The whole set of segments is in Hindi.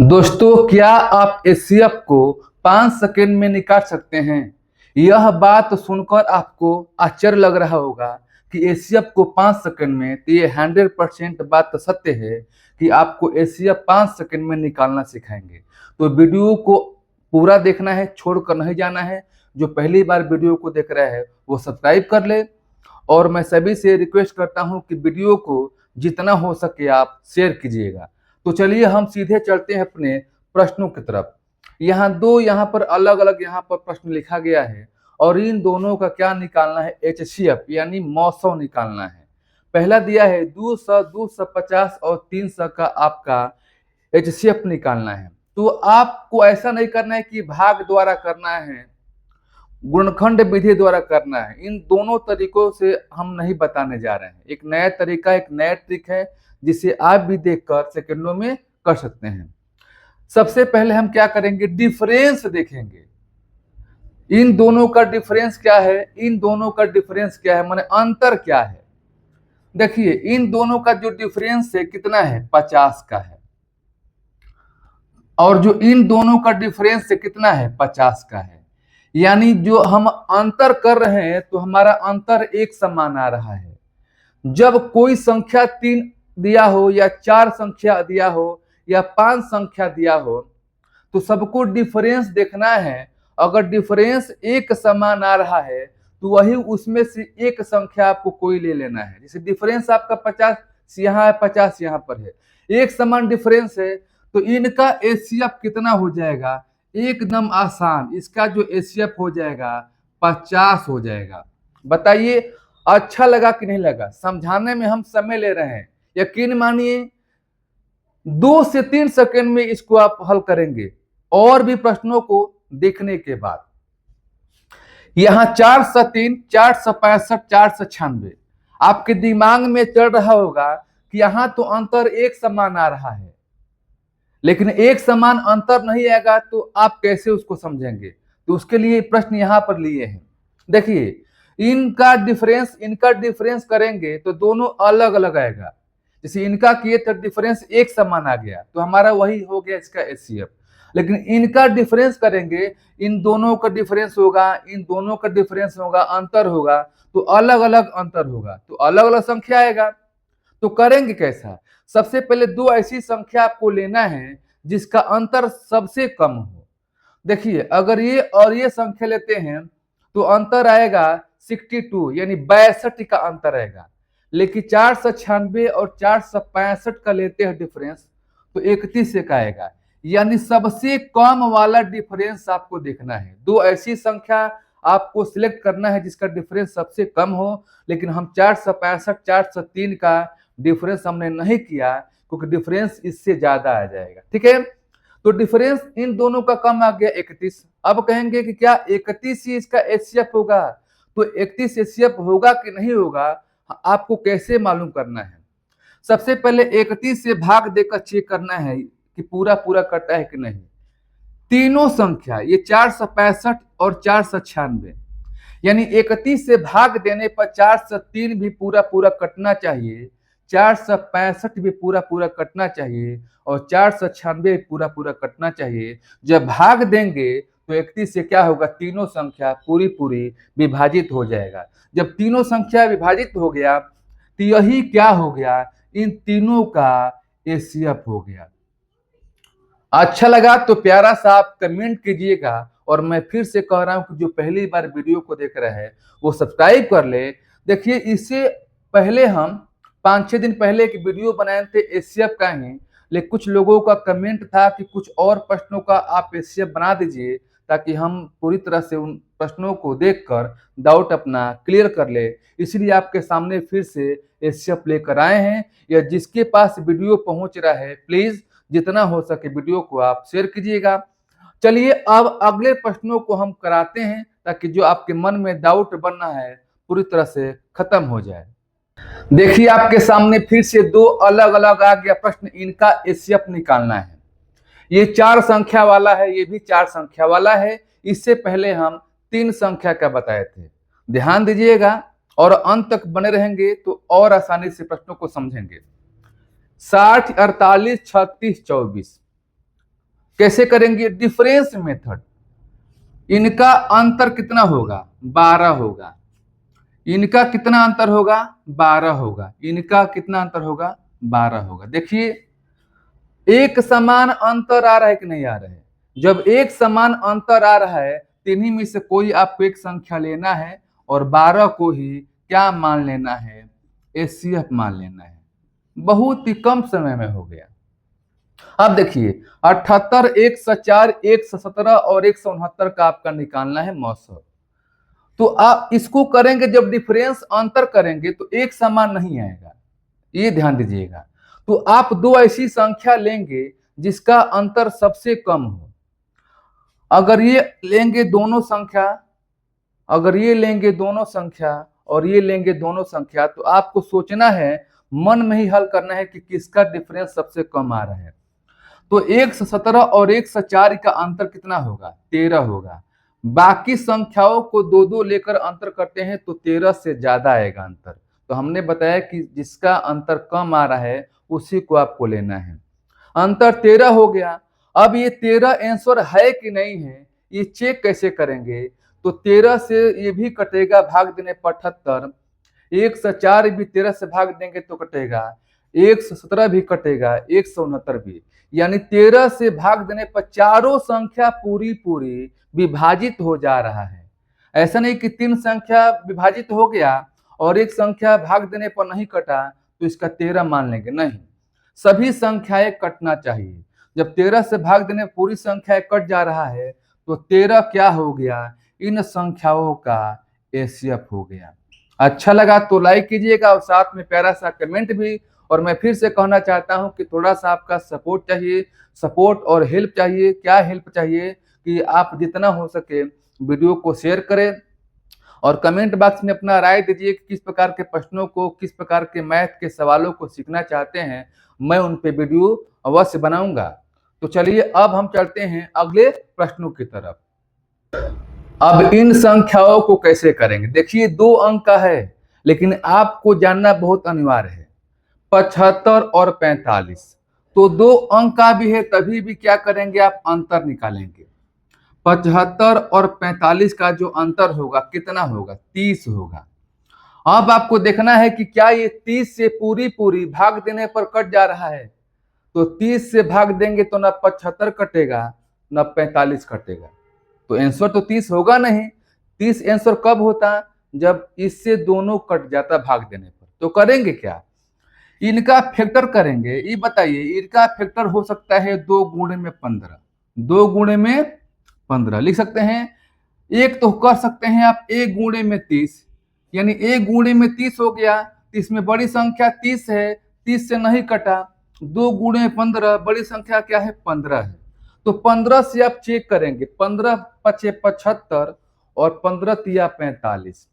दोस्तों, क्या आप एचसीएफ को 5 सेकंड में निकाल सकते हैं? यह बात सुनकर आपको आश्चर्य लग रहा होगा कि एचसीएफ को 5 सेकंड में, तो ये 100% बात सत्य है कि आपको एचसीएफ 5 सेकंड में निकालना सिखाएंगे। तो वीडियो को पूरा देखना है, छोड़कर नहीं जाना है। जो पहली बार वीडियो को देख रहा है वो सब्सक्राइब कर ले, और मैं सभी से रिक्वेस्ट करता हूं कि वीडियो को जितना हो सके आप शेयर कीजिएगा। तो चलिए हम सीधे चलते हैं अपने प्रश्नों की तरफ। यहाँ पर अलग अलग प्रश्न लिखा गया है और इन दोनों का क्या निकालना है? एचसीएफ यानी मौसौ निकालना है। पहला दिया है 200, 250 और 300 का आपका एचसीएफ निकालना है। तो आपको ऐसा नहीं करना है कि भाग द्वारा करना है, गुणनखंड विधि द्वारा करना है। इन दोनों तरीकों से हम नहीं बताने जा रहे हैं। एक नया तरीका, एक नया ट्रिक है जिसे आप भी देखकर सेकंडों में कर सकते हैं। सबसे पहले हम क्या करेंगे? डिफरेंस देखेंगे। इन दोनों का डिफरेंस क्या है? इन दोनों का डिफरेंस क्या है, माने अंतर क्या है? देखिए, इन दोनों का जो डिफरेंस है कितना है? 50 का है। और जो इन दोनों का डिफरेंस है कितना है? 50 का है। यानी जो हम अंतर कर रहे हैं तो हमारा अंतर एक समान आ रहा है। जब कोई संख्या 3 दिया हो या 4 संख्या दिया हो या 5 संख्या दिया हो तो सबको डिफरेंस देखना है। अगर डिफरेंस एक समान आ रहा है तो वही उसमें से एक संख्या आपको कोई ले लेना है। जैसे डिफरेंस आपका 50 यहाँ है, 50 यहाँ पर है, एक समान डिफरेंस है, तो इनका एचसीएफ कितना हो जाएगा? एकदम आसान, इसका जो एचसीएफ हो जाएगा 50 हो जाएगा। बताइए अच्छा लगा कि नहीं लगा? समझाने में हम समय ले रहे हैं, यकीन मानिए 2 से 3 सेकंड में इसको आप हल करेंगे। और भी प्रश्नों को देखने के बाद यहां 403, 465, 496 आपके दिमाग में चल रहा होगा कि यहां तो अंतर एक समान आ रहा है, लेकिन एक समान अंतर नहीं आएगा तो आप कैसे उसको समझेंगे? तो उसके लिए प्रश्न यहां पर लिए हैं। देखिए, इनका डिफरेंस करेंगे तो दोनों अलग अलग आएगा। जैसे इनका किए तो डिफरेंस एक समान आ गया तो हमारा वही हो गया इसका एचसीएफ। लेकिन इनका डिफरेंस करेंगे, इन दोनों का डिफरेंस होगा, इन दोनों का डिफरेंस होगा, अंतर होगा, तो अलग अलग अंतर होगा, तो अलग अलग संख्या आएगा। तो करेंगे कैसा? सबसे पहले दो ऐसी संख्या आपको लेना है जिसका अंतर सबसे कम हो। देखिए, अगर ये और ये संख्या लेते हैं तो अंतर आएगा 62, यानी 62 का अंतर आएगा। लेकिन 496 और 465 का लेते हैं डिफरेंस तो 31 का आएगा। यानी सबसे कम वाला डिफरेंस आपको देखना है। दो ऐसी संख्या आपको सिलेक्ट करना है जिसका डिफरेंस सबसे कम हो। लेकिन हम 465, 403 का डिफरेंस हमने नहीं किया क्योंकि डिफरेंस इससे ज्यादा आ जाएगा। ठीक है, तो डिफरेंस इन दोनों का कम आ गया 31। अब कहेंगे कि क्या 31 ही इसका एचसीएफ होगा? तो 31 एचसीएफ होगा कि नहीं होगा आपको कैसे मालूम करना है? सबसे पहले 31 से भाग देकर चेक करना है कि पूरा पूरा कटा है कि नहीं। तीनों संख्या ये 465 और 496, यानी 31 से भाग देने पर 403 भी पूरा पूरा कटना चाहिए, 465 भी पूरा पूरा कटना चाहिए और 496 पूरा पूरा कटना चाहिए। जब भाग देंगे तो 31 से क्या होगा? तीनों संख्या पूरी पूरी विभाजित हो जाएगा। जब तीनों संख्या विभाजित हो गया तो यही क्या हो गया? इन तीनों का एचसीएफ हो गया। अच्छा लगा तो प्यारा सा आप कमेंट कीजिएगा, और मैं फिर से कह रहा हूं कि जो पहली बार वीडियो को देख रहे हैं वो सब्सक्राइब कर ले। देखिए, इससे पहले हम 5-6 दिन पहले एक वीडियो बनाए थे एचसीएफ का ही, लेकिन कुछ लोगों का कमेंट था कि कुछ और प्रश्नों का आप एचसीएफ बना दीजिए ताकि हम पूरी तरह से उन प्रश्नों को देखकर डाउट अपना क्लियर कर ले। इसलिए आपके सामने फिर से एचसीएफ लेकर आए हैं। या जिसके पास वीडियो पहुंच रहा है प्लीज जितना हो सके वीडियो को आप शेयर कीजिएगा। चलिए अब अगले प्रश्नों को हम कराते हैं ताकि जो आपके मन में डाउट बनना है पूरी तरह से खत्म हो जाए। देखिए, आपके सामने फिर से दो अलग अलग आ गया प्रश्न, इनका एचसीएफ निकालना है। ये 4 संख्या वाला है, ये भी 4 संख्या वाला है। इससे पहले हम 3 संख्या का बताए थे। ध्यान दीजिएगा और अंत तक बने रहेंगे तो और आसानी से प्रश्नों को समझेंगे। 60, 48, 36, 24 कैसे करेंगे? Difference method. इनका अंतर कितना होगा? 12 होगा। इनका कितना अंतर होगा? 12 होगा। इनका कितना अंतर होगा? 12 होगा। देखिए एक समान अंतर आ रहा है कि नहीं आ रहा है? जब एक समान अंतर आ रहा है तो इन्हीं में से कोई आपको एक संख्या लेना है और 12 को ही क्या मान लेना है? एचसीएफ मान लेना है। बहुत ही कम समय में हो गया। अब देखिए 78, 104, 117 और 169 का आपका निकालना है मौसम। तो आप इसको करेंगे जब डिफरेंस अंतर करेंगे तो एक समान नहीं आएगा, ये ध्यान दीजिएगा। तो आप दो ऐसी संख्या लेंगे जिसका अंतर सबसे कम हो। अगर ये लेंगे दोनों संख्या, अगर ये लेंगे दोनों संख्या और ये लेंगे दोनों संख्या, तो आपको सोचना है, मन में ही हल करना है कि किसका डिफरेंस सबसे कम आ रहा है। तो 117 और 104 का अंतर कितना होगा? 13 होगा। बाकी संख्याओं को दो दो लेकर अंतर करते हैं तो 13 से ज्यादा आएगा अंतर। तो हमने बताया कि जिसका अंतर कम आ रहा है उसी को आपको लेना है। अंतर 13 हो गया। अब ये 13 आंसर है कि नहीं है ये चेक कैसे करेंगे? तो 13 से ये भी कटेगा, भाग देने पर 78। 104 भी 13 से भाग देंगे तो कटेगा, 117 भी कटेगा, 169 भी। यानी 13 से भाग देने पर चारों संख्या पूरी पूरी विभाजित हो जा रहा है। ऐसा नहीं कि 3 संख्या विभाजित हो गया और एक संख्या भाग देने पर नहीं कटा तो इसका 13 मान लेंगे, नहीं। सभी संख्याएं कटना चाहिए। जब 13 से भाग देने पूरी संख्याएं कट जा रहा है तो 13 क्या हो गया? इन संख्याओं का एचसीएफ हो गया। अच्छा लगा तो लाइक कीजिएगा और साथ में प्यारा सा कमेंट भी। और मैं फिर से कहना चाहता हूं कि थोड़ा सा आपका सपोर्ट चाहिए, सपोर्ट और हेल्प चाहिए। क्या हेल्प चाहिए? कि आप जितना हो सके वीडियो को शेयर करें और कमेंट बॉक्स में अपना राय दीजिए कि किस प्रकार के प्रश्नों को, किस प्रकार के मैथ के सवालों को सीखना चाहते हैं। मैं उन पे वीडियो अवश्य बनाऊंगा। तो चलिए अब हम चलते हैं अगले प्रश्नों की तरफ। अब इन संख्याओं को कैसे करेंगे? देखिए 2 अंक का है लेकिन आपको जानना बहुत अनिवार्य है। 75 और 45, तो 2 अंक का भी है तभी भी क्या करेंगे? आप अंतर निकालेंगे। 75 और 45 का जो अंतर होगा कितना होगा? 30 होगा। अब आपको देखना है कि क्या ये 30 से पूरी पूरी भाग देने पर कट जा रहा है? तो 30 से भाग देंगे तो ना 75 कटेगा ना 45 कटेगा, तो आंसर तो 30 होगा नहीं। 30 आंसर कब होता? जब इससे दोनों कट जाता भाग देने पर। तो करेंगे क्या? इनका फैक्टर करेंगे। ये बताइए, इनका फैक्टर हो सकता है 2 गुणे में 15, 2 गुणे में 15 लिख सकते हैं। एक तो कर सकते हैं आप 1 गुणे में 30, यानी 1 गुणे में 30 हो गया। इसमें बड़ी संख्या 30 है, 30 से नहीं कटा। 2 गुणे में 15, बड़ी संख्या क्या है? 15 है। तो 15 से आप चेक करेंगे, 15 पचे 75 और 15 तिया 45।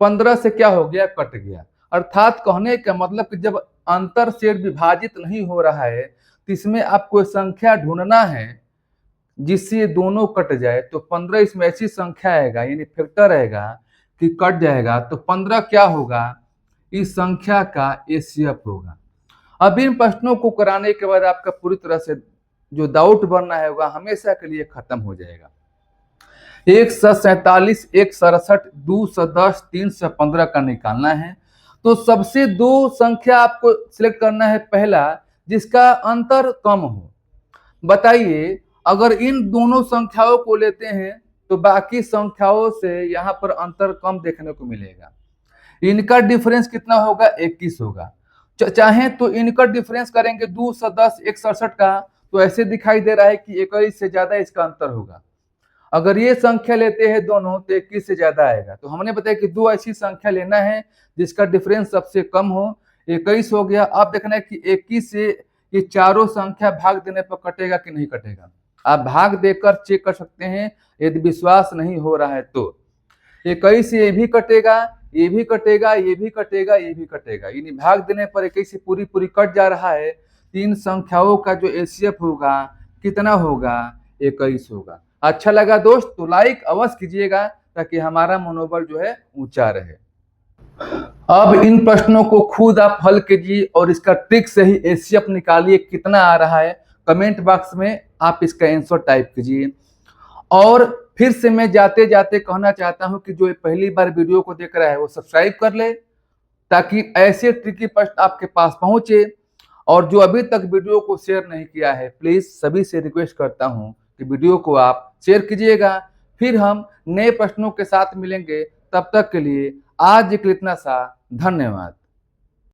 15 से क्या हो गया? कट गया। अर्थात कहने का मतलब कि जब अंतर से विभाजित नहीं हो रहा है तो इसमें आपको संख्या ढूंढना है जिससे दोनों कट जाए। तो 15 इसमें ऐसी संख्या आएगा, यानी फैक्टर आएगा कि कट जाएगा। तो 15 क्या होगा? इस संख्या का एचसीएफ होगा। अब इन प्रश्नों को कराने के बाद आपका पूरी तरह से जो डाउट बनना है होगा हमेशा के लिए खत्म हो जाएगा। 147, 167, 210, 315 का निकालना है। तो सबसे 2 संख्या आपको सिलेक्ट करना है, पहला जिसका अंतर कम हो। बताइए अगर इन दोनों संख्याओं को लेते हैं तो बाकी संख्याओं से यहाँ पर अंतर कम देखने को मिलेगा। इनका डिफरेंस कितना होगा? 21 होगा। चाहे तो इनका डिफरेंस करेंगे 210, 167 का, तो ऐसे दिखाई दे रहा है कि 21 से ज्यादा इसका अंतर होगा। अगर ये संख्या लेते हैं दोनों तो 21 से ज्यादा आएगा। तो हमने बताया कि 2 ऐसी संख्या लेना है जिसका डिफरेंस सबसे कम हो। 21 हो गया। अब देखना है कि 21 से ये चारों संख्या भाग देने पर कटेगा कि नहीं कटेगा। आप भाग देकर चेक कर सकते हैं यदि विश्वास नहीं हो रहा है तो। 21 से ये भी कटेगा, ये भी कटेगा, ये भी कटेगा, ये भी कटेगा, यानी भाग देने पर 21 से पूरी पूरी कट जा रहा है। 3 संख्याओं का जो एचसीएफ होगा कितना होगा? 21 होगा। अच्छा लगा दोस्त तो लाइक अवश्य कीजिएगा ताकि हमारा मनोबल जो है ऊंचा रहे। अब इन प्रश्नों को खुद आप हल कीजिए और इसका ट्रिक से ही एचसीएफ निकालिए कितना आ रहा है। कमेंट बॉक्स में आप इसका आंसर टाइप कीजिए। और फिर से मैं जाते जाते कहना चाहता हूं कि जो पहली बार वीडियो को देख रहा है वो सब्सक्राइब कर ले, ताकि ऐसे ट्रिकी प्रश्न आपके पास पहुंचे। और जो अभी तक वीडियो को शेयर नहीं किया है, प्लीज सभी से रिक्वेस्ट करता हूं कि वीडियो को आप शेयर कीजिएगा। फिर हम नए प्रश्नों के साथ मिलेंगे, तब तक के लिए आज के लिए इतना सा, धन्यवाद।